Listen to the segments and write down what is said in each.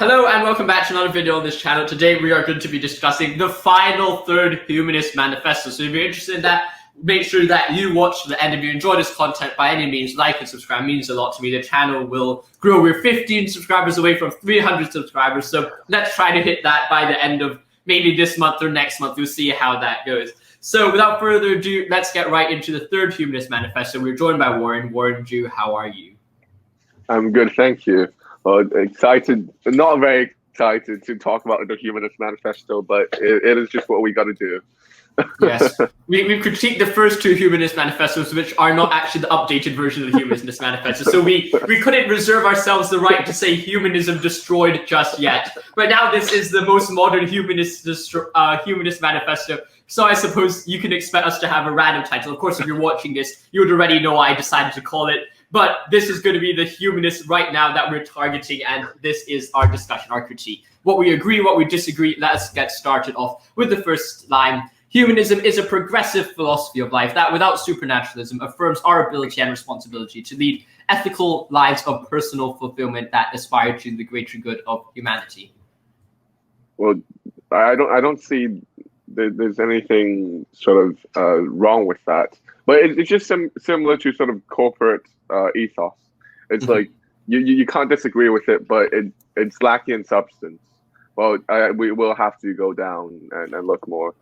Hello and welcome back to another video on this channel. Today we are going to be discussing the final third humanist manifesto. So if you're interested in that, make sure that you watch to the end. If you enjoy this content, by any means, like and subscribe. It means a lot to me. The channel will grow. We're 15 subscribers away from 300 subscribers. So let's try to hit that by the end of maybe this month or next month. We'll see how that goes. So without further ado, let's get right into the third humanist manifesto. We're joined by Warren. Warren Jew, how are you? I'm good, thank you. Well, excited, not very excited to talk about the Humanist Manifesto, but it is just what we got to do. Yes, we critiqued the first two Humanist Manifestos, which are not actually the updated version of the Humanist Manifesto. So we couldn't reserve ourselves the right to say humanism destroyed just yet. But now this is the most modern Humanist Manifesto. So I suppose you can expect us to have a random title. Of course, if you're watching this, you would already know I decided to call it. But this is going to be the humanist right now that we're targeting, and this is our discussion, our critique. What we agree, what we disagree. Let's get started off with the first line. Humanism is a progressive philosophy of life that, without supernaturalism, affirms our ability and responsibility to lead ethical lives of personal fulfillment that aspire to the greater good of humanity. Well, I don't see there's anything sort of wrong with that, but it's just similar to sort of corporate ethos. It's like you can't disagree with it, but it's lacking in substance. Well, we will have to go down and look more.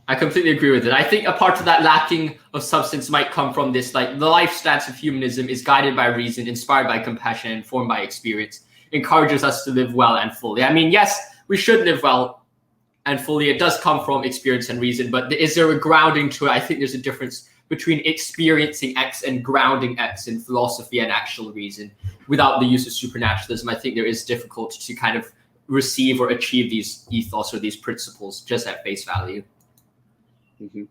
I completely agree with it. I think a part of that lacking of substance might come from this, like the life stance of humanism is guided by reason, inspired by compassion, informed by experience, encourages us to live well and fully. I mean, yes, we should live well and fully. It does come from experience and reason, but is there a grounding to it? I think there's a difference between experiencing X and grounding X in philosophy and actual reason. Without the use of supernaturalism, I think there is difficult to kind of receive or achieve these ethos or these principles just at face value. Mm-hmm.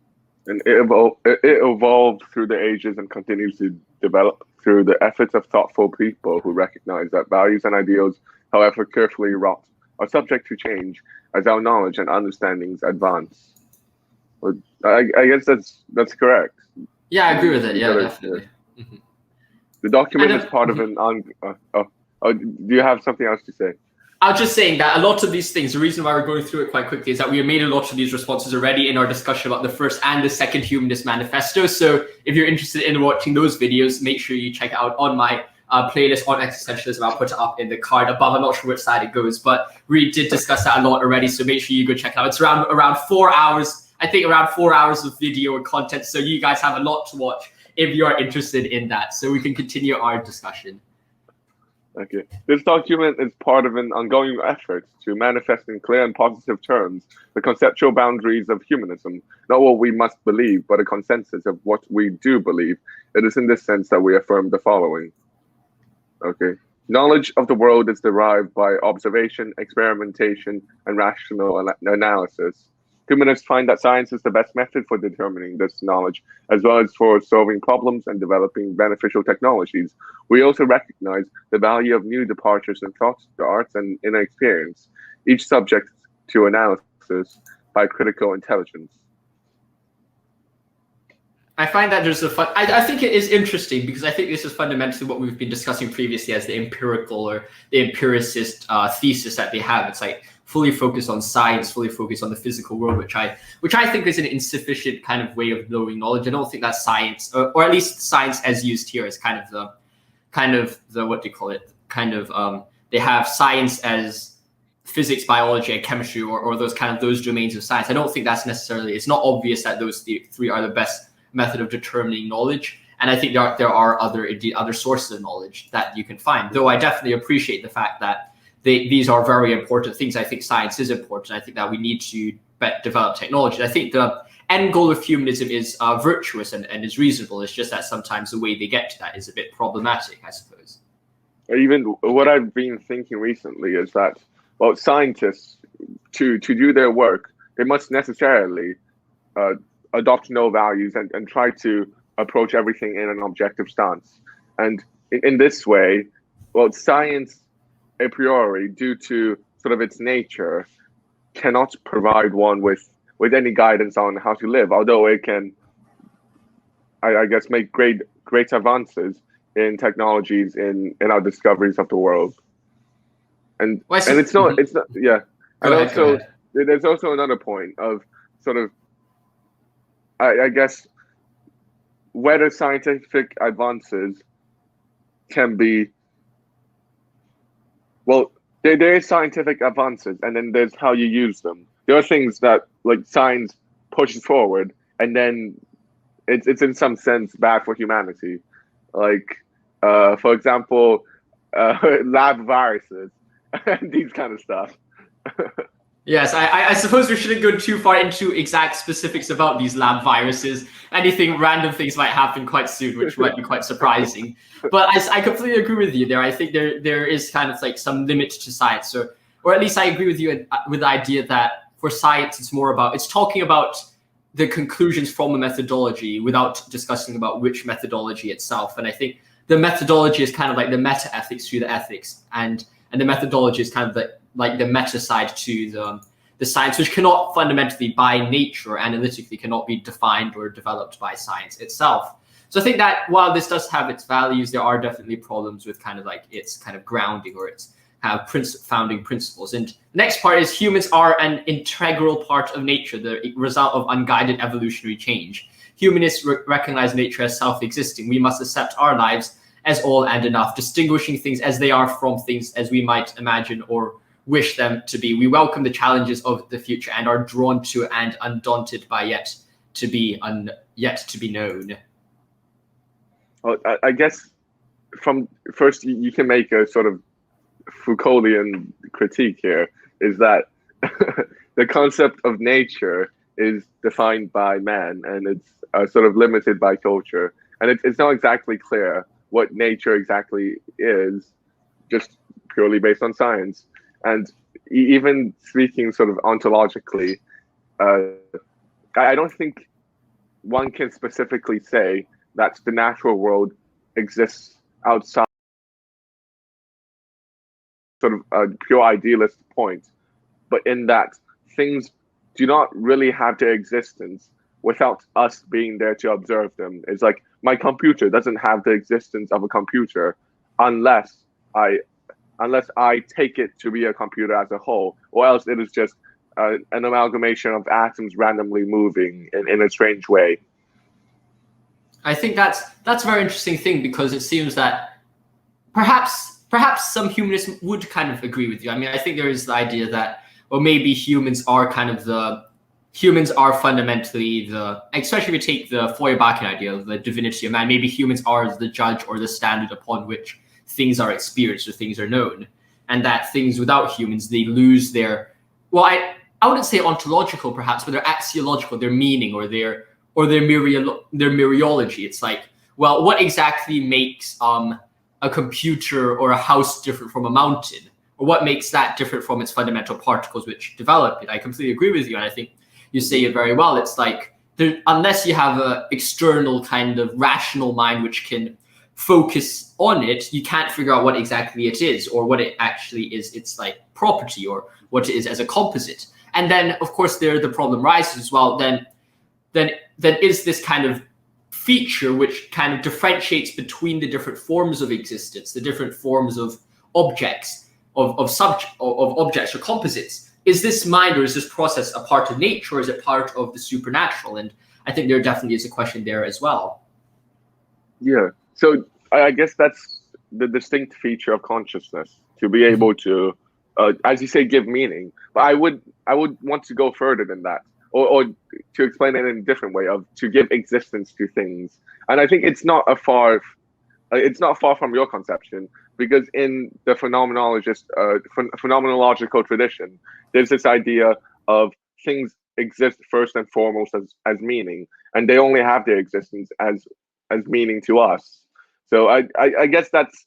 And it evolved through the ages and continues to develop through the efforts of thoughtful people who recognize that values and ideals, however carefully wrought, are subject to change as our knowledge and understandings advance. Well, I guess that's correct. Yeah, I agree with it. Yeah, definitely. Mm-hmm. The document is part of an. Do you have something else to say? I was just saying that a lot of these things, the reason why we're going through it quite quickly is that we have made a lot of these responses already in our discussion about the first and the second Humanist Manifesto. So if you're interested in watching those videos, make sure you check out on my playlist on existentialism. I'll put it up in the card above. I'm not sure which side it goes, but we did discuss that a lot already. So make sure you go check it out. It's around 4 hours. I think around 4 hours of video and content. So you guys have a lot to watch if you are interested in that. So we can continue our discussion. Okay. This document is part of an ongoing effort to manifest in clear and positive terms the conceptual boundaries of humanism, not what we must believe, but a consensus of what we do believe. It is in this sense that we affirm the following. Okay. Knowledge of the world is derived by observation, experimentation, and rational analysis. Humanists find that science is the best method for determining this knowledge, as well as for solving problems and developing beneficial technologies. We also recognize the value of new departures in thought, the arts, and inner experience, each subject to analysis by critical intelligence. I find that there's I think it is interesting because I think this is fundamentally what we've been discussing previously as the empirical or the empiricist thesis that they have. It's like fully focused on science, fully focused on the physical world, which I think is an insufficient kind of way of knowing knowledge. I don't think that science, or at least science as used here, is kind of the what do you call it? They have science as physics, biology, and chemistry, or those domains of science. I don't think that's necessarily. It's not obvious that those three are the best method of determining knowledge, and I think there are other sources of knowledge that you can find. Though I definitely appreciate the fact that these are very important things. I think science is important. I think that we need to develop technology. I think the end goal of humanism is virtuous and is reasonable. It's just that sometimes the way they get to that is a bit problematic, I suppose. Even what I've been thinking recently is that, well, scientists, to do their work, they must necessarily adopt no values and try to approach everything in an objective stance. And in this way, well, science a priori, due to sort of its nature, cannot provide one with any guidance on how to live, although it can, I guess, make great advances in technologies in our discoveries of the world. And Well, and it's not yeah. Go And ahead, go also ahead. there's also another point of sort of I guess whether scientific advances can be well there is scientific advances and then there's how you use them. There are things that like science pushes forward and then it's in some sense bad for humanity. Like for example lab viruses and these kind of stuff. Yes, I suppose we shouldn't go too far into exact specifics about these lab viruses. Anything random things might happen quite soon, which might be quite surprising. But I completely agree with you there. I think there is kind of like some limit to science, or at least I agree with you with the idea that for science it's talking about the conclusions from a methodology without discussing about which methodology itself. And I think the methodology is kind of like the meta ethics to the ethics, and the methodology is kind of like the meta side to the science, which cannot fundamentally by nature analytically cannot be defined or developed by science itself. So I think that while this does have its values, there are definitely problems with kind of like its kind of grounding or its kind of founding principles. And the next part is humans are an integral part of nature, the result of unguided evolutionary change. Humanists recognize nature as self-existing. We must accept our lives as all and enough, distinguishing things as they are from things as we might imagine or wish them to be. We welcome the challenges of the future and are drawn to and undaunted by yet to be known. Well, I guess from first you can make a sort of Foucauldian critique here is that the concept of nature is defined by man and it's sort of limited by culture, and it's not exactly clear what nature exactly is, just purely based on science. And even speaking sort of ontologically, I don't think one can specifically say that the natural world exists outside sort of a pure idealist point, but in that things do not really have their existence without us being there to observe them. It's like my computer doesn't have the existence of a computer unless I take it to be a computer as a whole, or else it is just an amalgamation of atoms randomly moving in a strange way. I think that's a very interesting thing, because it seems that perhaps some humanists would kind of agree with you. I mean, I think there is the idea that, well, maybe humans are fundamentally especially if you take the Feuerbackian idea of the divinity of man, maybe humans are the judge or the standard upon which things are experienced or things are known, and that things without humans, they lose their, well, I wouldn't say ontological perhaps, but their axiological, their meaning, or their mereology. It's like, well, what exactly makes a computer or a house different from a mountain, or what makes that different from its fundamental particles which develop it? I completely agree with you, and I think you say it very well. It's like, unless you have an external kind of rational mind which can focus on it, you can't figure out what exactly it is, or what it actually is, its like property, or what it is as a composite. And then of course the problem rises as well, then is this kind of feature which kind of differentiates between the different forms of existence, the different forms of objects, of objects or composites. Is this mind or is this process a part of nature, or is it part of the supernatural? And I think there definitely is a question there as well. Yeah. So I guess that's the distinct feature of consciousness, to be able to, as you say, give meaning. But I would want to go further than that, or to explain it in a different way, of to give existence to things. And I think it's not far from your conception, because in the phenomenological tradition, there's this idea of things exist first and foremost as meaning, and they only have their existence as meaning to us. So I guess that's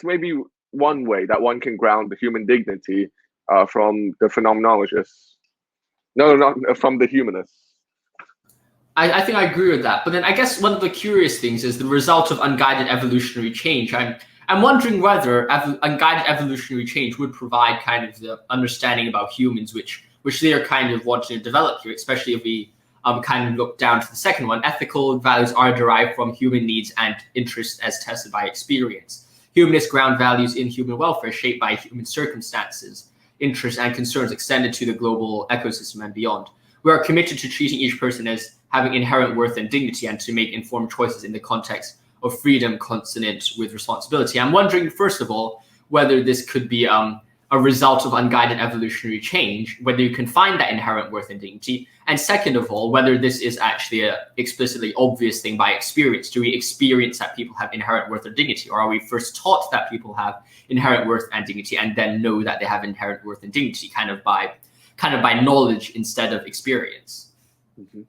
maybe one way that one can ground the human dignity from the phenomenologists. No, not from the humanists. I think I agree with that. But then I guess one of the curious things is the result of unguided evolutionary change. I'm wondering whether unguided evolutionary change would provide kind of the understanding about humans which they are kind of wanting to develop here, especially if we kind of look down to the second one. Ethical values are derived from human needs and interests as tested by experience. humanist ground values in human welfare shaped by human circumstances, interests, and concerns extended to the global ecosystem and beyond. We are committed to treating each person as having inherent worth and dignity, and to make informed choices in the context of freedom consonant with responsibility. I'm wondering, first of all, whether this could be a result of unguided evolutionary change, whether you can find that inherent worth and dignity, and second of all, whether this is actually an explicitly obvious thing by experience. Do we experience that people have inherent worth or dignity, or are we first taught that people have inherent worth and dignity and then know that they have inherent worth and dignity kind of by knowledge instead of experience? Mm-hmm.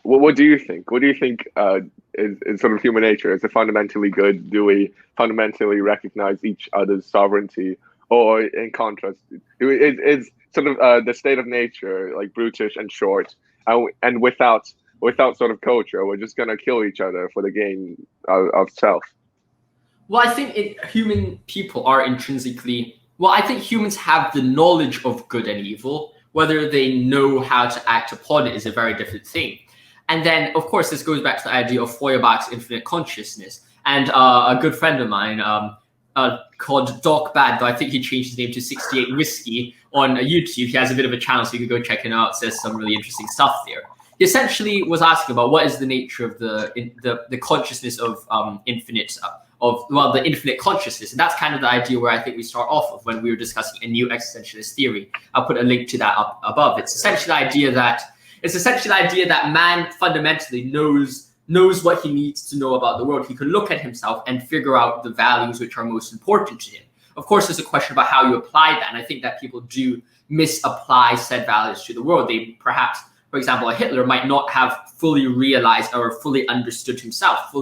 What do you think? What do you think is sort of human nature? Is it fundamentally good? Do we fundamentally recognize each other's sovereignty? Or in contrast, is sort of the state of nature like brutish and short, and without sort of culture, we're just gonna kill each other for the gain of self? Well, I think human people are intrinsically, well, I think humans have the knowledge of good and evil. Whether they know how to act upon it is a very different thing. And then, of course, this goes back to the idea of Feuerbach's infinite consciousness. And a good friend of mine called Doc Bad, though I think he changed his name to 68 Whiskey on YouTube. He has a bit of a channel, so you can go check it out. It says some really interesting stuff there. He essentially was asking about what is the nature of the consciousness of the infinite consciousness. And that's kind of the idea where I think we start off of when we were discussing a new existentialist theory. I'll put a link to that up above. It's essentially the idea that man fundamentally knows what he needs to know about the world. He can look at himself and figure out the values which are most important to him. Of course, there's a question about how you apply that. And I think that people do misapply said values to the world. They perhaps, for example, a Hitler might not have fully realized or fully understood himself,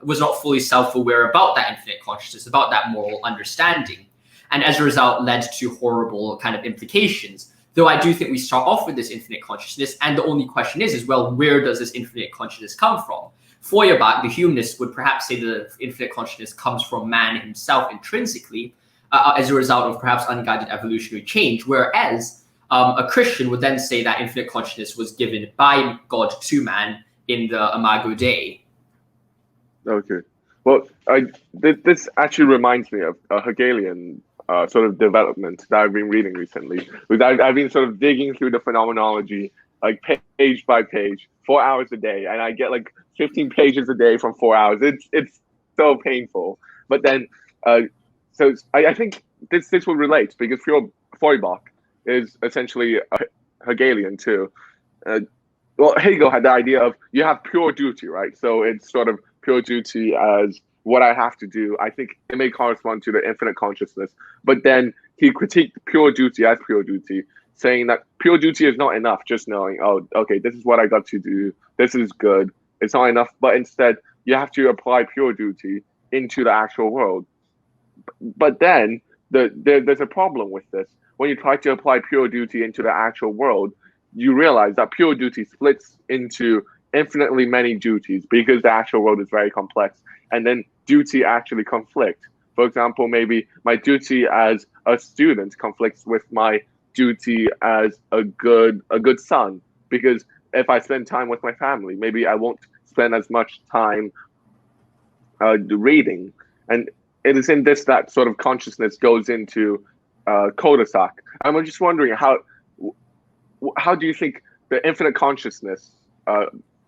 was not fully self-aware about that infinite consciousness, about that moral understanding, and as a result led to horrible kind of implications. Though I do think we start off with this infinite consciousness, and the only question is well, where does this infinite consciousness come from? Feuerbach, the humanist, would perhaps say the infinite consciousness comes from man himself intrinsically, as a result of perhaps unguided evolutionary change, whereas a Christian would then say that infinite consciousness was given by God to man in the Imago Dei. Okay. Well, this actually reminds me of a Hegelian sort of development that I've been reading recently. I've been sort of digging through the phenomenology, like page by page, 4 hours a day, and I get like 15 pages a day from 4 hours. It's so painful. But then, so I think this will relate because Feuerbach is essentially a Hegelian too. Well, Hegel had the idea of you have pure duty, right? So it's sort of pure duty as what I have to do. I think it may correspond to the infinite consciousness. But then he critiqued pure duty as pure duty, saying that pure duty is not enough, just knowing, oh, okay, this is what I got to do. This is good. It's not enough. But instead, you have to apply pure duty into the actual world. But then there's a problem with this. When you try to apply pure duty into the actual world, you realize that pure duty splits into infinitely many duties because the actual world is very complex, and then duty actually conflict. For example, maybe my duty as a student conflicts with my duty as a good son, because if I spend time with my family, maybe I won't spend as much time reading. And it is in this that sort of consciousness goes into cul-de-sac. I'm just wondering how do you think the infinite consciousness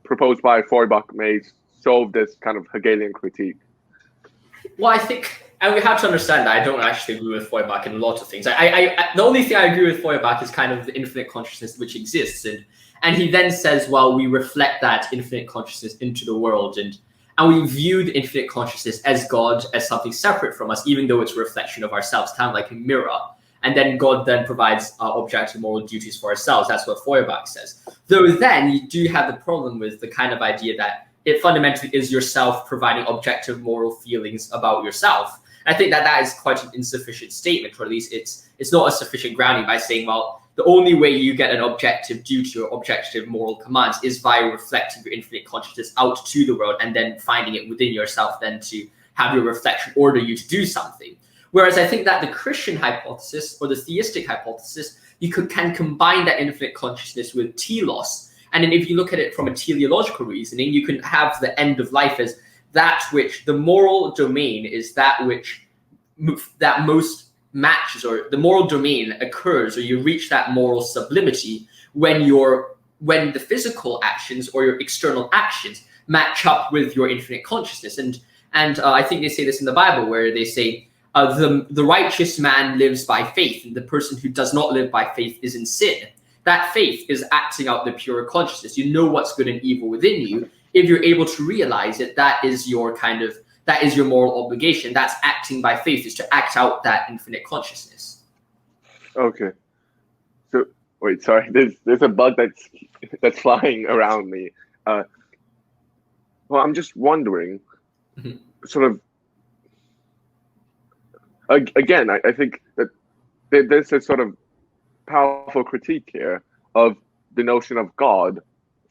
proposed by Feuerbach may solve this kind of Hegelian critique? Well, I think, and we have to understand that I don't actually agree with Feuerbach in a lot of things. The only thing I agree with Feuerbach is kind of the infinite consciousness which exists, and he then says, well, we reflect that infinite consciousness into the world, and we view the infinite consciousness as God, as something separate from us, even though it's a reflection of ourselves, kind of like a mirror. And then God then provides objective moral duties for ourselves. That's what Feuerbach says. Though then you do have the problem with the kind of idea that it fundamentally is yourself providing objective moral feelings about yourself. I think that is quite an insufficient statement, or at least it's not a sufficient grounding by saying, well, the only way you get an objective duty or objective moral commands is by reflecting your infinite consciousness out to the world and then finding it within yourself then to have your reflection order you to do something. Whereas I think that the Christian hypothesis or the theistic hypothesis, you can combine that infinite consciousness with telos. And then if you look at it from a teleological reasoning, you can have the end of life as the moral domain is that most matches, or the moral domain occurs, or you reach that moral sublimity when the physical actions or your external actions match up with your infinite consciousness. And I think they say this in the Bible, where they say the righteous man lives by faith, and the person who does not live by faith is in sin. That faith is acting out the pure consciousness. You know what's good and evil within you. If you're able to realize it, that is your moral obligation. That's acting by faith, is to act out that infinite consciousness. Okay. So wait, sorry. There's a bug that's flying around me. Well, I'm just wondering, sort of. Again, I think that there's a sort of powerful critique here of the notion of God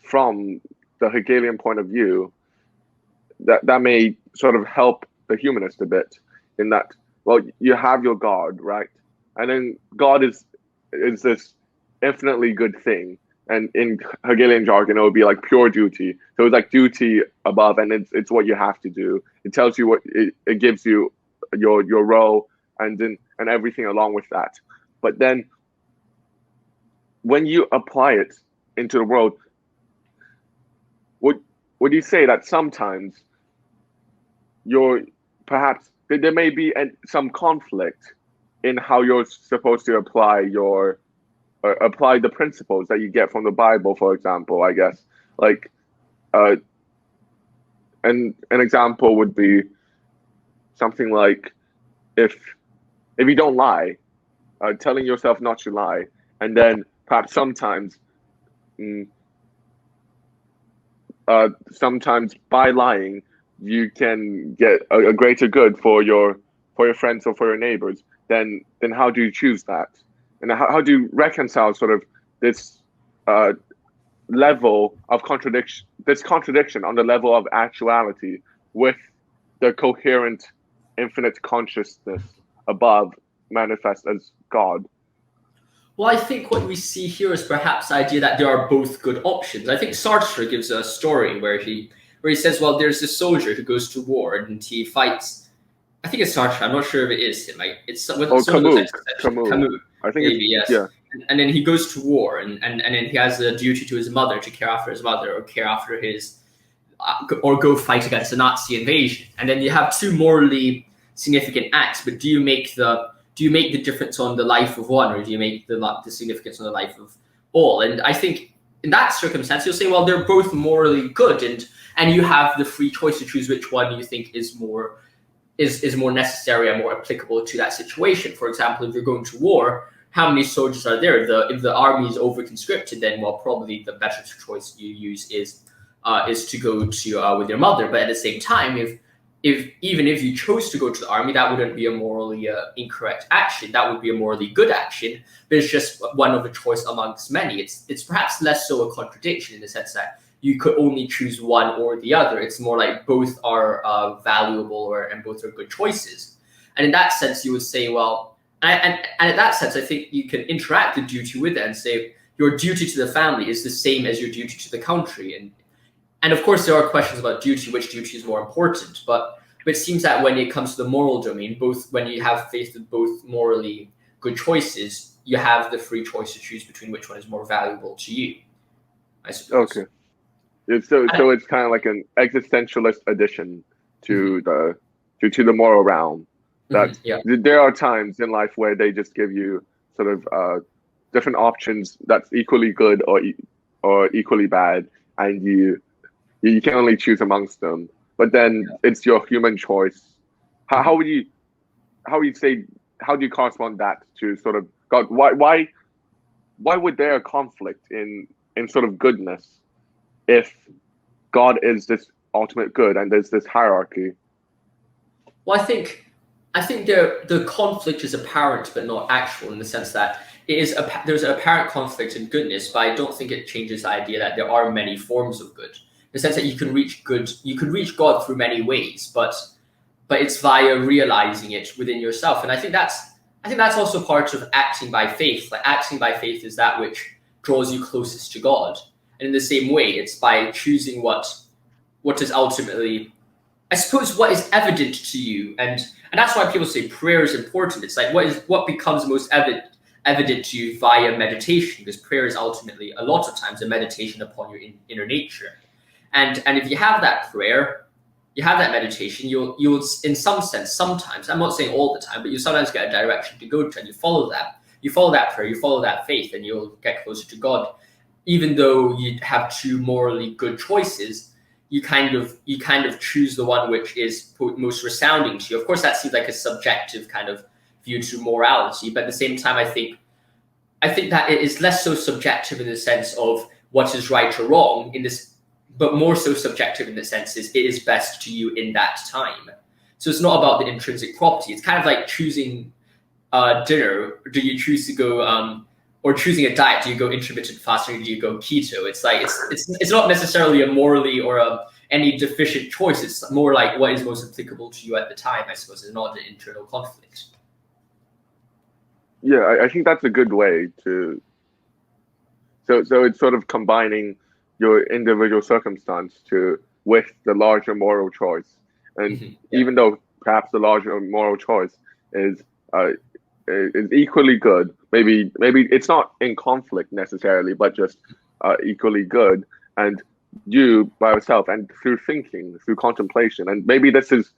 from the Hegelian point of view. That may sort of help the humanist a bit, in that, well, you have your God, right? And then God is this infinitely good thing. And in Hegelian jargon, it would be like pure duty. So it's like duty above, and it's what you have to do. It tells you what it gives you your role and everything along with that. But then when you apply it into the world, would you say that sometimes perhaps there may be some conflict in how you're supposed to apply the principles that you get from the Bible, for example? I guess, like, an example would be something like, if you don't lie, telling yourself not to lie, and then perhaps sometimes by lying you can get a greater good for your friends or for your neighbors, then how do you choose that? And how do you reconcile sort of this level of contradiction on the level of actuality with the coherent infinite consciousness above, manifest as God? Well, I think what we see here is perhaps the idea that there are both good options. I think Sartre gives a story where he says, well, there's this soldier who goes to war and he fights. I think it's Sartre. I'm not sure if it is him. Like, it's with Camus. I think maybe, yes. Yeah. And then he goes to war, and then he has a duty to his mother, to care after his mother, or care after his, or go fight against a Nazi invasion. And then you have two morally significant acts, but do you make the difference on the life of one, or do you make the significance on the life of all? And I think in that circumstance, you'll say, well, they're both morally good, and you have the free choice to choose which one you think is more necessary and more applicable to that situation. For example, if you're going to war, how many soldiers are there? If the army is over-conscripted, then, well, probably the better choice you use is to go to with your mother. But at the same time, even if you chose to go to the army, that wouldn't be a morally incorrect action. That would be a morally good action, but it's just one of a choice amongst many. It's perhaps less so a contradiction, in the sense that you could only choose one or the other. It's more like both are valuable, and both are good choices. And in that sense, you would say, well, and in that sense, I think you can interact the duty with it and say your duty to the family is the same as your duty to the country. And of course, there are questions about duty, which duty is more important. But it seems that when it comes to the moral domain, when you have faith in both morally good choices, you have the free choice to choose between which one is more valuable to you, I suppose. Okay. So it's kind of like an existentialist addition to the moral realm. That there are times in life where they just give you sort of different options that's equally good or equally bad, and you can only choose amongst them. But then it's your human choice. How do you correspond that to sort of God? Why would there a conflict in sort of goodness if God is this ultimate good and there's this hierarchy? Well, I think the conflict is apparent but not actual, in the sense that there's an apparent conflict in goodness, but I don't think it changes the idea that there are many forms of good. In the sense that you can reach God through many ways, but it's via realizing it within yourself. And I think that's also part of acting by faith. Like, acting by faith is that which draws you closest to God. And in the same way, it's by choosing what is ultimately I suppose what is evident to you, and that's why people say prayer is important. It's like what becomes most evident to you via meditation, because prayer is ultimately a lot of times a meditation upon your inner nature. And if you have that prayer, you have that meditation, you'll in some sense sometimes, I'm not saying all the time, but you sometimes get a direction to go to, and you follow that. You follow that prayer, you follow that faith, and you'll get closer to God. Even though you have two morally good choices, you kind of choose the one which is most resounding to you. Of course, that seems like a subjective kind of view to morality, but at the same time, I think that it is less so subjective in the sense of what is right or wrong in this, but more so subjective in the sense is it is best to you in that time. So it's not about the intrinsic property. It's kind of like choosing dinner. Do you choose to go or choosing a diet? Do you go intermittent fasting or do you go keto? It's like it's not necessarily a morally or any deficient choice. It's more like what is most applicable to you at the time, I suppose. It's not an internal conflict. Yeah, I think that's a good way to. So it's sort of combining your individual circumstance with the larger moral choice, and even though perhaps the larger moral choice is equally good, maybe it's not in conflict necessarily, but just equally good, and you by yourself and through thinking, through contemplation, and maybe this is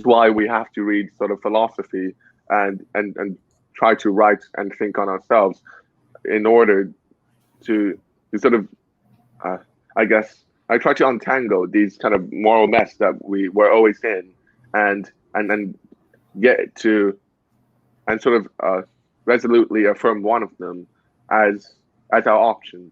why we have to read sort of philosophy and try to write and think on ourselves in order to sort of I guess I try to untangle these kind of moral mess that we're always in, and get to and sort of resolutely affirm one of them as our option.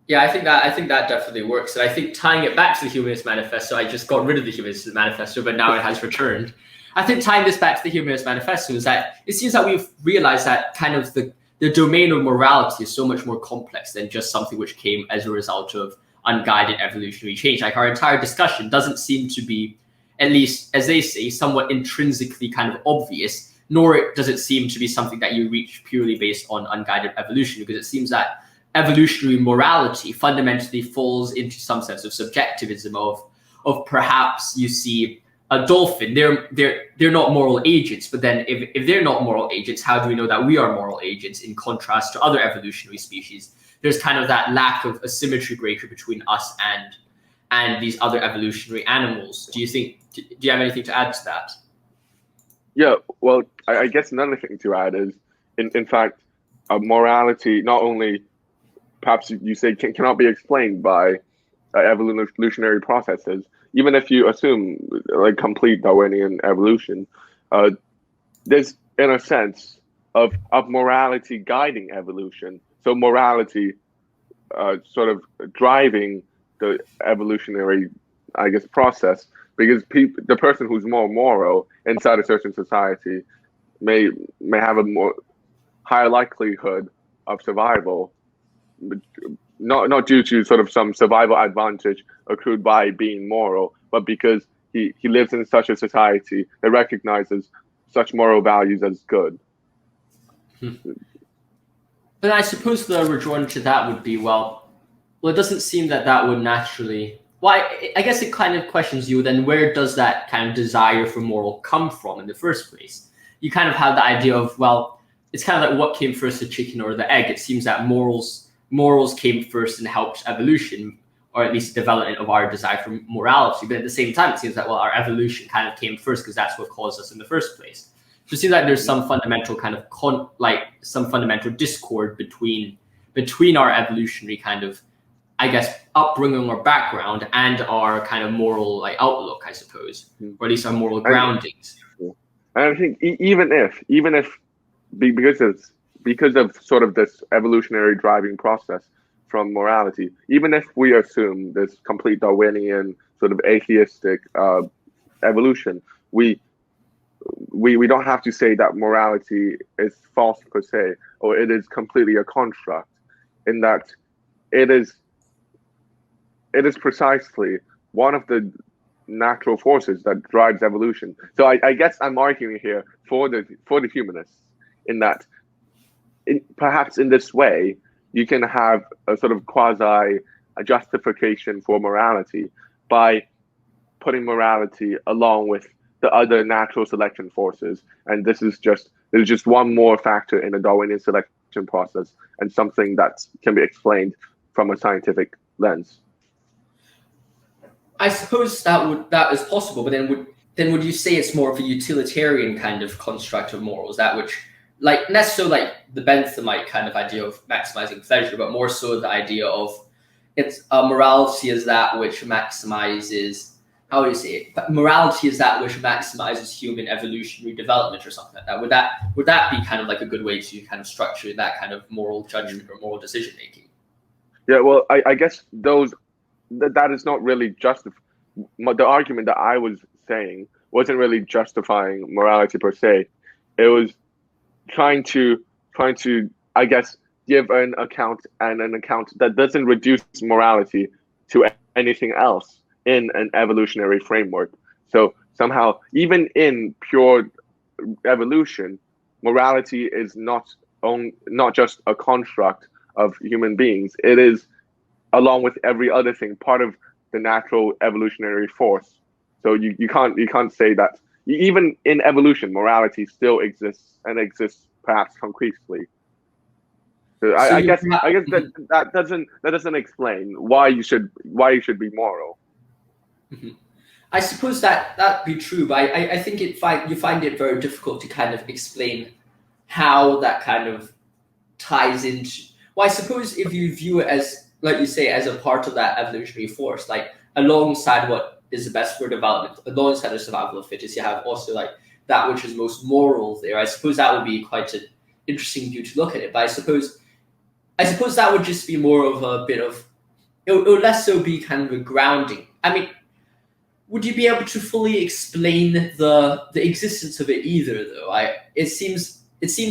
Yeah, I think that definitely works. And I think tying it back to the Humanist Manifesto, I just got rid of the Humanist Manifesto, but now it has returned. I think tying this back to the Humanist Manifesto is that it seems that we've realized that kind of the domain of morality is so much more complex than just something which came as a result of unguided evolutionary change. Like our entire discussion doesn't seem to be, at least as they say, somewhat intrinsically kind of obvious, nor does it seem to be something that you reach purely based on unguided evolution, because it seems that evolutionary morality fundamentally falls into some sense of subjectivism of perhaps you see a dolphin, they're not moral agents, but then if they're not moral agents, how do we know that we are moral agents in contrast to other evolutionary species? There's kind of that lack of a symmetry breaker between us and these other evolutionary animals. Do you have anything to add to that? Yeah, well, I guess another thing to add is, in fact, morality not only perhaps you say cannot be explained by evolutionary processes. Even if you assume like complete Darwinian evolution, there's in a sense of morality guiding evolution. So morality sort of driving the evolutionary, I guess, process, because the person who's more moral inside a certain society may have a more higher likelihood of survival, not due to sort of some survival advantage accrued by being moral, but because he lives in such a society that recognizes such moral values as good. But I suppose the rejoinder to that would be, well, it doesn't seem that would naturally. Well, I guess it kind of questions you then, where does that kind of desire for moral come from in the first place? You kind of have the idea of, well, it's kind of like what came first, the chicken or the egg. It seems that morals came first and helped evolution, or at least development of our desire for morality. But at the same time, it seems that, well, our evolution kind of came first because that's what caused us in the first place. So it seems like there's some fundamental kind of some fundamental discord between our evolutionary kind of, I guess, upbringing or background and our kind of moral outlook, I suppose, or at least our moral groundings. And I think even if because of sort of this evolutionary driving process from morality, even if we assume this complete Darwinian sort of atheistic evolution, we don't have to say that morality is false per se, or it is completely a construct, in that it is precisely one of the natural forces that drives evolution. So I guess I'm arguing here for the humanists, in that perhaps in this way you can have a sort of quasi justification for morality by putting morality along with the other natural selection forces, and there's just one more factor in the Darwinian selection process, and something that can be explained from a scientific lens. I suppose that is possible, but then would you say it's more of a utilitarian kind of construct of morals, that which, like, less so like the Benthamite kind of idea of maximizing pleasure, but more so the idea of it's morality is that which maximizes, how do you say it? Morality is that which maximizes human evolutionary development or something like that. Would that be kind of like a good way to kind of structure that kind of moral judgment or moral decision making? Yeah, well, I guess that is not really the argument that I was saying wasn't really justifying morality per se. It was trying to I guess give an account that doesn't reduce morality to anything else in an evolutionary framework. So somehow, even in pure evolution, morality is not just a construct of human beings. It is, along with every other thing, part of the natural evolutionary force. So you can't say that even in evolution, morality still exists, and exists perhaps concretely. So I guess that doesn't explain why you should be moral. Mm-hmm. I suppose that'd be true, but I think you find it very difficult to kind of explain how that kind of ties into. Well, I suppose if you view it as, like you say, as a part of that evolutionary force, like alongside what is the best for development, alongside the survival of the fittest, you have also like that which is most moral there. I suppose that would be quite an interesting view to look at it. But I suppose that would just be more of a bit of, it would less so be kind of a grounding. I mean, would you be able to fully explain the existence of it either, though? It seems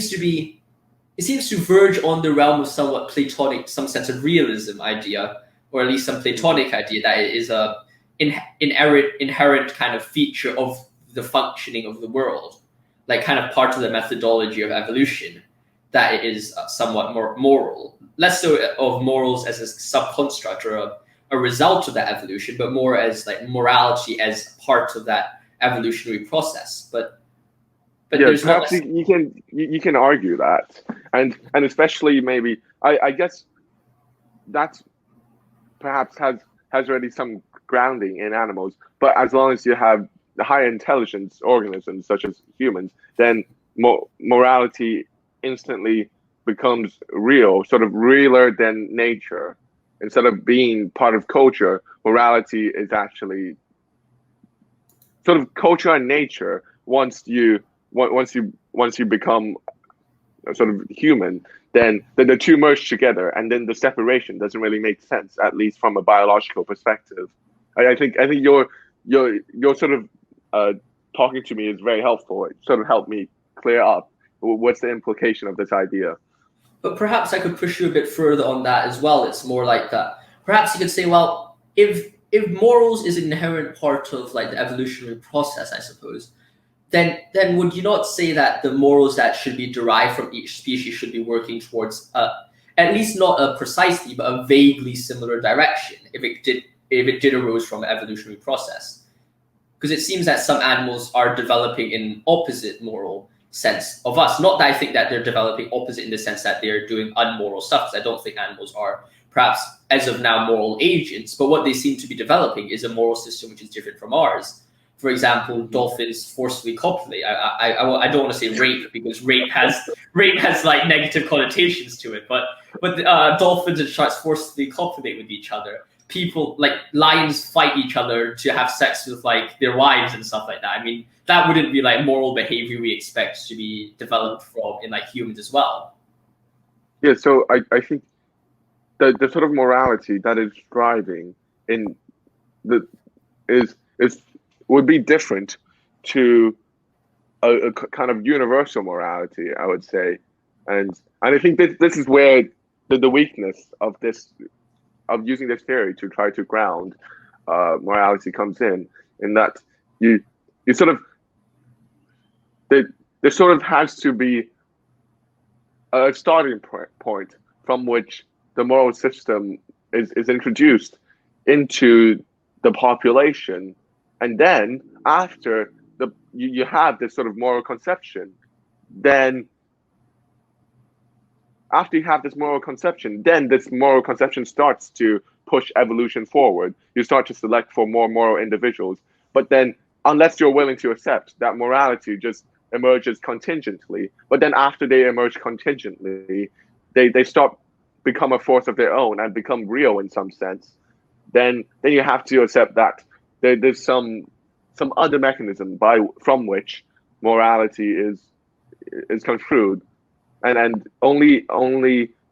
to verge on the realm of somewhat Platonic, some sense of realism idea, or at least some Platonic idea that it is a inherent kind of feature of the functioning of the world, like kind of part of the methodology of evolution, that it is somewhat more moral, less so of morals as a subconstruct or a result of that evolution, but more as like morality as part of that evolutionary process. But yeah, there's perhaps you can argue that, and especially maybe I guess that's perhaps has already some grounding in animals. But as long as you have the higher intelligence organisms such as humans, then morality instantly becomes real, sort of realer than nature. Instead of being part of culture, morality is actually sort of culture and nature. Once you become sort of human, then the two merge together, and then the separation doesn't really make sense, at least from a biological perspective. I think your sort of talking to me is very helpful. It sort of helped me clear up what's the implication of this idea. But perhaps I could push you a bit further on that as well. It's more like that. Perhaps you could say, well, if morals is an inherent part of like the evolutionary process, I suppose, then would you not say that the morals that should be derived from each species should be working towards at least not a precisely, but a vaguely similar direction if it did arose from an evolutionary process? Because it seems that some animals are developing in opposite moral sense of us. Not that I think that they're developing opposite in the sense that they're doing unmoral stuff, because I don't think animals are perhaps as of now moral agents, but what they seem to be developing is a moral system which is different from ours. For example, dolphins forcefully copulate. I don't want to say rape, because rape has like negative connotations to it, but dolphins and sharks forcefully copulate with each other. People, like lions, fight each other to have sex with like their wives and stuff like that. I mean, that wouldn't be like moral behavior we expect to be developed from in like humans as well. Yeah, so I think the sort of morality that is driving in would be different to a kind of universal morality, I would say, and I think this is where the weakness of using this theory to try to ground morality comes in that you sort of there sort of has to be a starting point from which the moral system is introduced into the population, And then after you have this sort of moral conception, then after you have this moral conception, then this moral conception starts to push evolution forward. You start to select for more moral individuals. But then, unless you're willing to accept that morality just emerges contingently, but then after they emerge contingently, they stop, become a force of their own and become real in some sense, then you have to accept that there's some other mechanism from which morality is construed. And only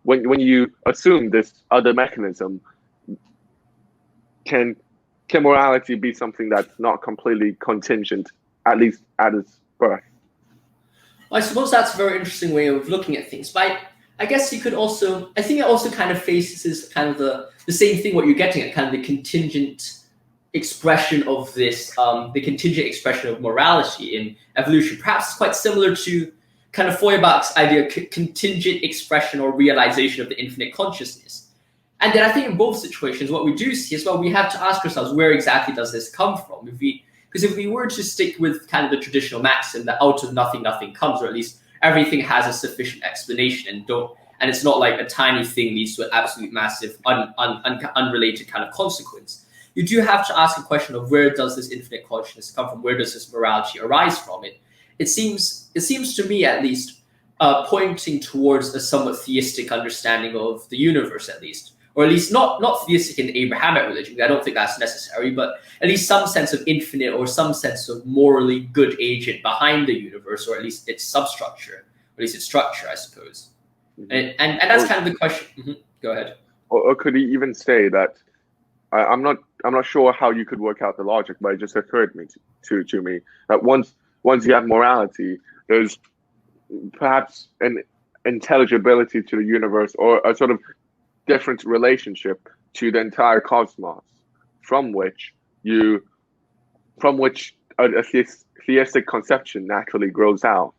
when you assume this other mechanism can morality be something that's not completely contingent, at least at its birth. I suppose that's a very interesting way of looking at things. But I guess you could also, I think it also kind of faces kind of the same thing what you're getting at, kind of the contingent expression of this, the contingent expression of morality in evolution. Perhaps it's quite similar to kind of Feuerbach's idea of contingent expression or realization of the infinite consciousness. And then I think in both situations, what we do see is, well, we have to ask ourselves, where exactly does this come from? Because if we were to stick with kind of the traditional maxim that out of nothing, nothing comes, or at least everything has a sufficient explanation, and it's not like a tiny thing leads to an absolute massive, unrelated kind of consequence. You do have to ask a question of, where does this infinite consciousness come from? Where does this morality arise from? It seems to me, at least, pointing towards a somewhat theistic understanding of the universe, at least. Or at least not theistic in the Abrahamic religion. I don't think that's necessary, but at least some sense of infinite or some sense of morally good agent behind the universe, or at least its substructure, or at least its structure, I suppose. Mm-hmm. And that's kind of the question. Mm-hmm. Go ahead. Or could he even say that? I'm not sure how you could work out the logic, but it just occurred to me that once you have morality, there's perhaps an intelligibility to the universe, or a sort of different relationship to the entire cosmos, from which a theistic conception naturally grows out.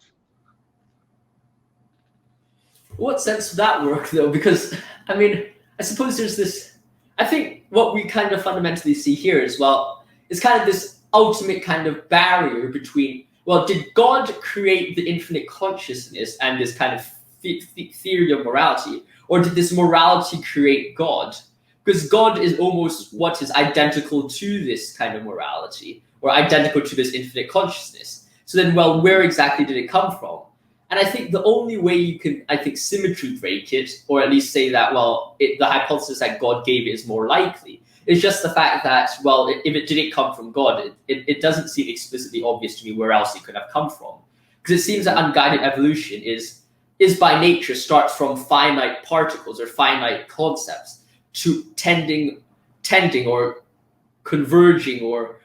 What sense would that work, though? Because, I mean, I suppose there's this, I think what we kind of fundamentally see here is, well, it's kind of this ultimate kind of barrier between, well, did God create the infinite consciousness and this kind of theory of morality, or did this morality create God? Because God is almost what is identical to this kind of morality, or identical to this infinite consciousness. So then, well, where exactly did it come from? And I think the only way you can, I think, symmetry break it, or at least say that, well, the hypothesis that God gave it is more likely, is just the fact that, well, if it didn't come from God, it doesn't seem explicitly obvious to me where else it could have come from. Because it seems that unguided evolution is by nature starts from finite particles or finite concepts to tending or converging or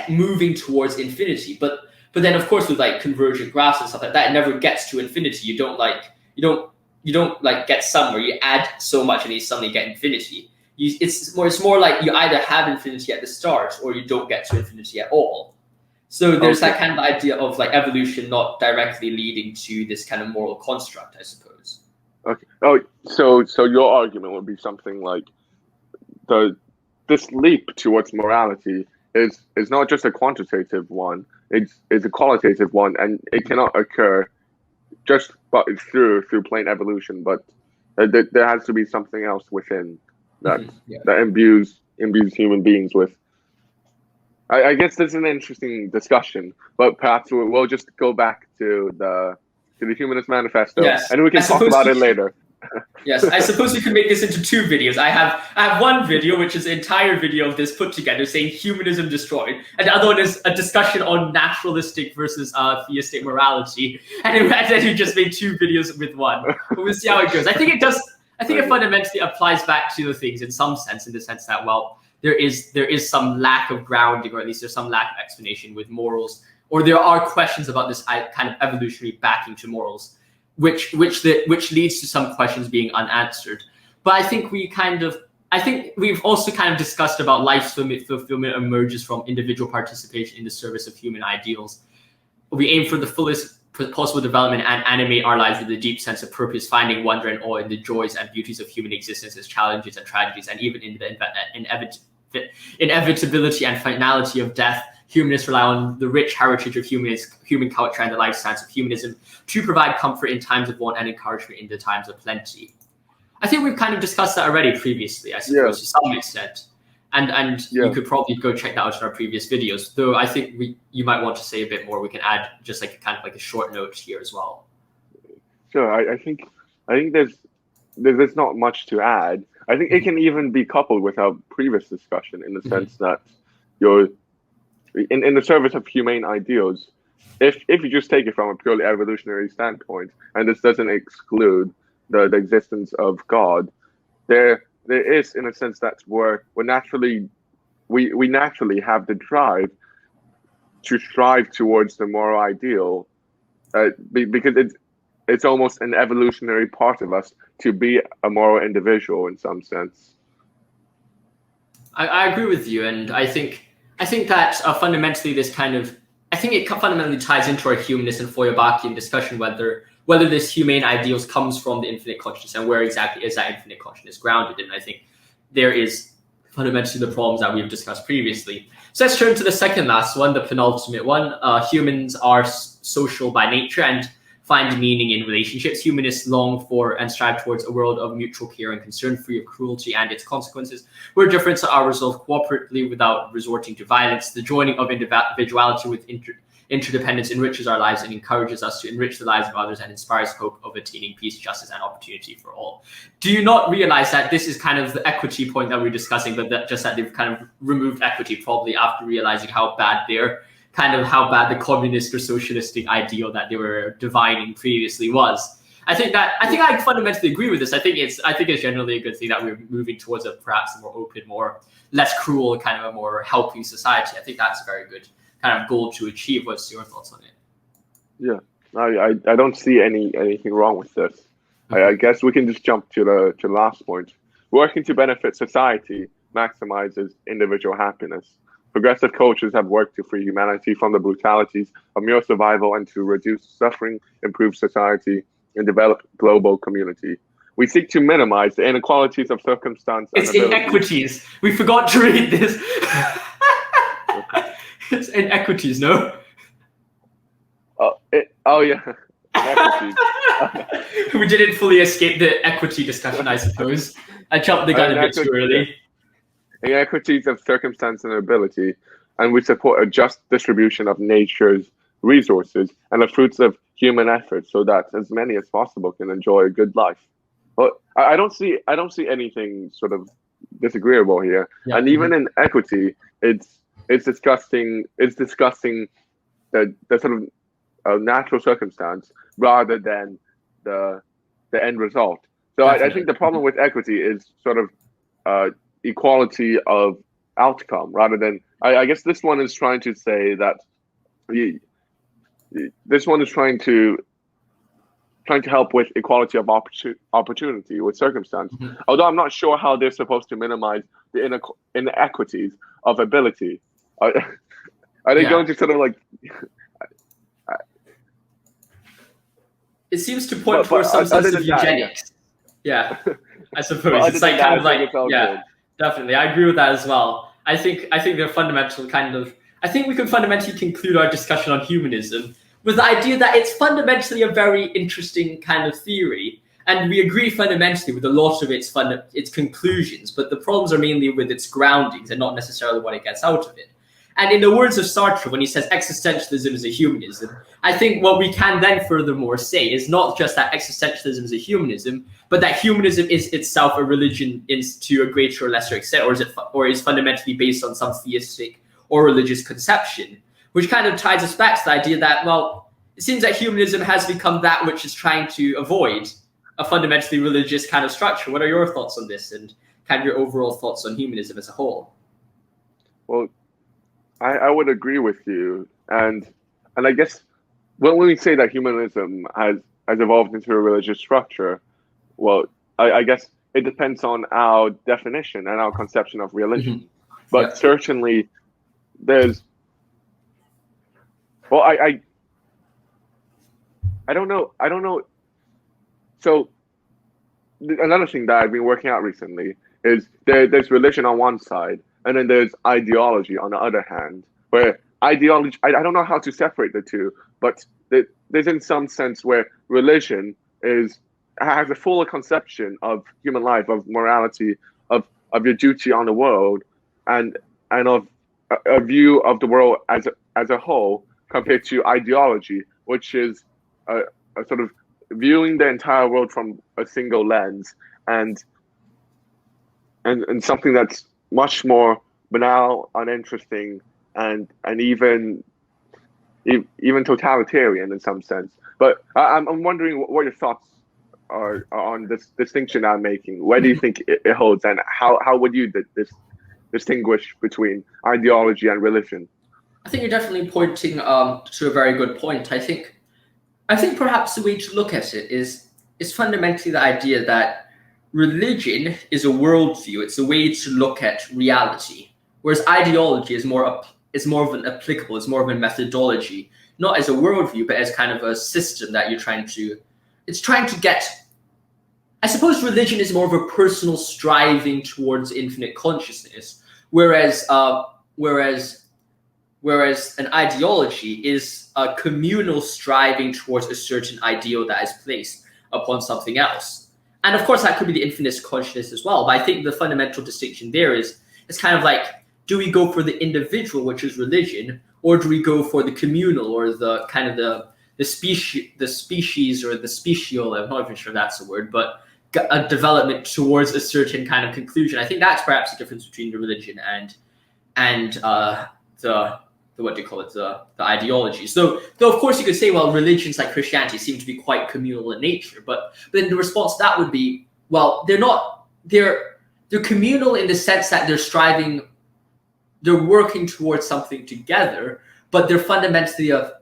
moving towards infinity. But then, of course, with like convergent graphs and stuff like that, it never gets to infinity. You don't get somewhere. You add so much and you suddenly get infinity. It's more like you either have infinity at the start or you don't get to infinity at all. So there's that kind of idea of like evolution not directly leading to this kind of moral construct, I suppose. Okay. Oh, so your argument would be something like this leap towards morality is not just a quantitative one; it's a qualitative one, and it cannot occur just through plain evolution. But there has to be something else within that that imbues human beings with. I guess this is an interesting discussion, but perhaps we'll just go back to the Humanist manifesto, and we can talk about it later. Yes, I suppose we could make this into two videos. I have one video, which is the entire video of this put together, saying humanism destroyed, and the other one is a discussion on naturalistic versus theistic morality. And then we just made two videos with one. But we'll see how it goes. I think it does. I think it fundamentally applies back to the things in some sense, in the sense that, well, there is some lack of grounding, or at least there's some lack of explanation with morals, or there are questions about this kind of evolutionary backing to morals, which leads to some questions being unanswered. But I think we've also kind of discussed about life's fulfillment emerges from individual participation in the service of human ideals. We aim for the fullest possible development and animate our lives with a deep sense of purpose, finding wonder and awe in the joys and beauties of human existence, as challenges and tragedies, and even in the inevitability and finality of death. humanists rely on the rich heritage of human culture and the life science of humanism to provide comfort in times of want and encouragement in the times of plenty. I think we've kind of discussed that already previously, I suppose, to some extent. And you could probably go check that out in our previous videos. Though I think you might want to say a bit more. We can add just like kind of like a short note here as well. Sure, I think there's not much to add. I think it can even be coupled with our previous discussion in the sense that you're in the service of humane ideals. If you just take it from a purely evolutionary standpoint, and this doesn't exclude the existence of God, there is, in a sense, that we naturally have the drive to strive towards the moral ideal, because it's almost an evolutionary part of us to be a moral individual in some sense. I agree with you, and I think that fundamentally it fundamentally ties into our humanist and Feuerbachian discussion whether this humane ideals comes from the infinite consciousness and where exactly is that infinite consciousness grounded in. I think there is fundamentally the problems that we've discussed previously. So let's turn to the second last one, the penultimate one. Humans are social by nature and find meaning in relationships. Humanists long for and strive towards a world of mutual care and concern, free of cruelty and its consequences, where differences are resolved cooperatively without resorting to violence. The joining of individuality with interdependence enriches our lives and encourages us to enrich the lives of others and inspires hope of attaining peace, justice, and opportunity for all. Do you not realize that this is kind of the equity point that we're discussing, but that they've kind of removed equity probably after realizing how bad the communist or socialistic ideal that they were divining previously was. I think I fundamentally agree with this. I think it's generally a good thing that we're moving towards a perhaps a more open, less cruel, kind of a more helping society. I think that's a very good kind of goal to achieve. What's your thoughts on it? Yeah, I don't see anything wrong with this. I guess we can just jump to the last point. Working to benefit society maximizes individual happiness. Progressive cultures have worked to free humanity from the brutalities of mere survival and to reduce suffering, improve society, and develop global community. We seek to minimize the inequalities of circumstance. It's inequities. We forgot to read this. It's inequities, no? Yeah. Equities. We didn't fully escape the equity discussion, I suppose. I jumped the gun a bit too early. Inequities of circumstance and ability, and we support a just distribution of nature's resources and the fruits of human effort, so that as many as possible can enjoy a good life. But I don't see anything sort of disagreeable here. Yeah. And even in equity, it's discussing the sort of natural circumstance rather than the end result. So I think the problem with equity is sort of equality of outcome rather than I guess this one is trying to say that this one is trying to help with equality of opportunity with circumstance. Although I'm not sure how they're supposed to minimize the inequities of ability. Are they going to sort of like it seems to point towards some sense of eugenics. Yeah, I suppose it's like kind of like definitely. I agree with that as well. I think they're fundamental kind of. I think we can fundamentally conclude our discussion on humanism with the idea that it's fundamentally a very interesting kind of theory, and we agree fundamentally with a lot of its conclusions. But the problems are mainly with its groundings and not necessarily what it gets out of it. And in the words of Sartre, when he says existentialism is a humanism, I think what we can then furthermore say is not just that existentialism is a humanism, but that humanism is itself a religion to a greater or lesser extent, or is fundamentally based on some theistic or religious conception, which kind of ties us back to the idea that, well, it seems that humanism has become that which is trying to avoid a fundamentally religious kind of structure. What are your thoughts on this and kind of your overall thoughts on humanism as a whole? Well, I would agree with you, and I guess when we say that humanism has evolved into a religious structure, well, I guess it depends on our definition and our conception of religion. But certainly, there's well, I don't know. So another thing that I've been working out recently is there's religion on one side, and then there's ideology on the other hand, where ideology. I don't know how to separate the two, but there's in some sense where religion has a fuller conception of human life, of morality, of your duty on the world, and of a view of the world as a whole, compared to ideology, which is a sort of viewing the entire world from a single lens, and something that's much more banal, uninteresting, and even totalitarian in some sense. But I'm wondering what your thoughts are on this distinction I'm making. Where do you think it holds, and how would you distinguish between ideology and religion? I think you're definitely pointing to a very good point. I think perhaps the way to look at it is fundamentally the idea that religion is a worldview. It's a way to look at reality, whereas ideology is more of an applicable, it's more of a methodology, not as a worldview, but as kind of a system that you're trying to get. I suppose religion is more of a personal striving towards infinite consciousness, whereas an ideology is a communal striving towards a certain ideal that is placed upon something else. And of course, that could be the infinite consciousness as well. But I think the fundamental distinction there is kind of like, do we go for the individual, which is religion, or do we go for the communal, or the kind of the species or the special? I'm not even sure if that's a word, but a development towards a certain kind of conclusion. I think that's perhaps the difference between the religion and the what do you call it, the ideology. So though of course you could say, well, religions like Christianity seem to be quite communal in nature, but then the response to that would be, well, they're communal in the sense that they're working towards something together, but they're fundamentally a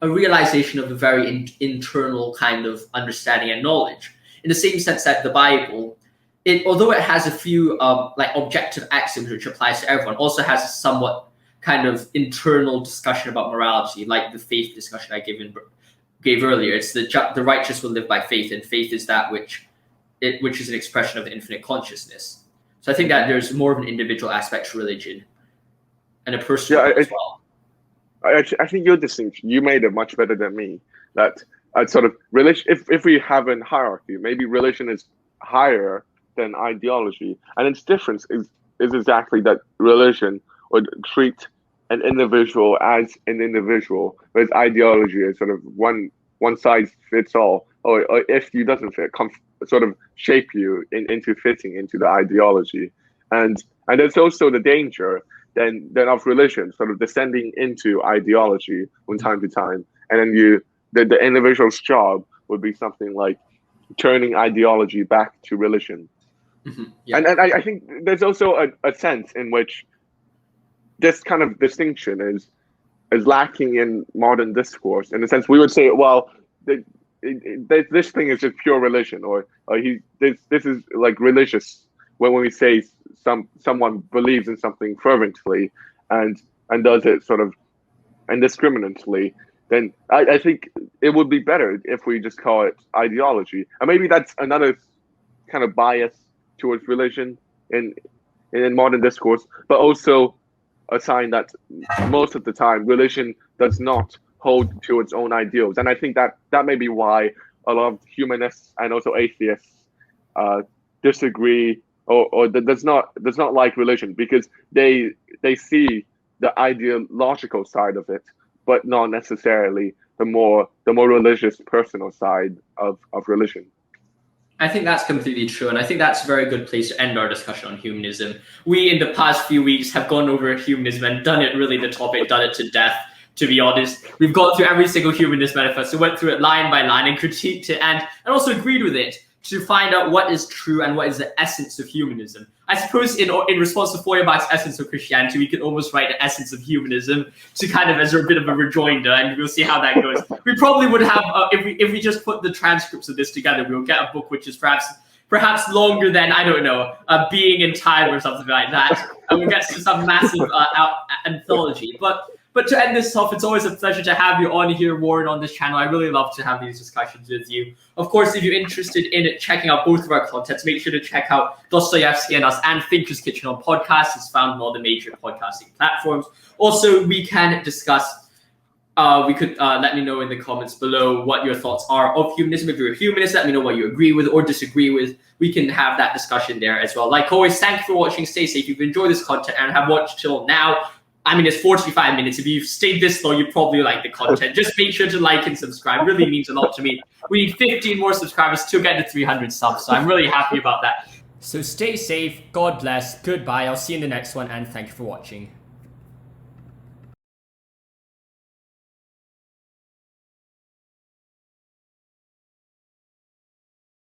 realization of a very internal kind of understanding and knowledge, in the same sense that the Bible, although it has a few like objective axioms which applies to everyone, also has a somewhat kind of internal discussion about morality, like the faith discussion I gave earlier. It's the righteous will live by faith, and faith is that which is an expression of the infinite consciousness. So I think that there's more of an individual aspect to religion and a personal as well. I think your distinction, you made it much better than me. That sort of religion, if we have a hierarchy, maybe religion is higher than ideology, and its difference is exactly that religion would treat an individual as an individual, whereas ideology is sort of one size fits all, or if you doesn't fit, sort of shape you into fitting into the ideology, and there's also the danger then of religion sort of descending into ideology from time to time, and then the individual's job would be something like turning ideology back to religion. Mm-hmm. Yeah. And I think there's also a sense in which this kind of distinction is lacking in modern discourse. In a sense, we would say, well, this thing is just pure religion, or this is like religious. When we say someone believes in something fervently and does it sort of indiscriminately, then I think it would be better if we just call it ideology. And maybe that's another kind of bias towards religion in modern discourse, but also a sign that most of the time religion does not hold to its own ideals. And I think that may be why a lot of humanists and also atheists disagree or does not like religion, because they see the ideological side of it, but not necessarily the more religious personal side of religion. I think that's completely true, and I think that's a very good place to end our discussion on humanism. We, in the past few weeks, have gone over humanism and done it really the topic, done it to death, to be honest. We've gone through every single humanist manifesto, went through it line by line and critiqued it and also agreed with it to find out what is true and what is the essence of humanism. I suppose in response to Feuerbach's Essence of Christianity, we could almost write the essence of humanism to kind of as a bit of a rejoinder, and we'll see how that goes. We probably would have, if we just put the transcripts of this together, we'll get a book which is perhaps longer than, I don't know, Being in Time or something like that, and we'll get to some massive anthology. But But to end this off, it's always a pleasure to have you on here, Warren, on this channel. I really love to have these discussions with you. Of course, if you're interested in checking out both of our contents, make sure to check out Dostoevsky and Us and Thinker's Kitchen on podcasts. It's found on all the major podcasting platforms. Also, we can discuss let me know in the comments below what your thoughts are of humanism. If you're a humanist, let me know what you agree with or disagree with. We can have that discussion there as well. Like always, thank you for watching. Stay safe. If you've enjoyed this content and have watched till now, I mean, it's 45 minutes. If you've stayed this long, you probably like the content. Just make sure to like and subscribe. It really means a lot to me. We need 15 more subscribers to get to 300 subs, so I'm really happy about that. So stay safe. God bless. Goodbye. I'll see you in the next one, and thank you for watching.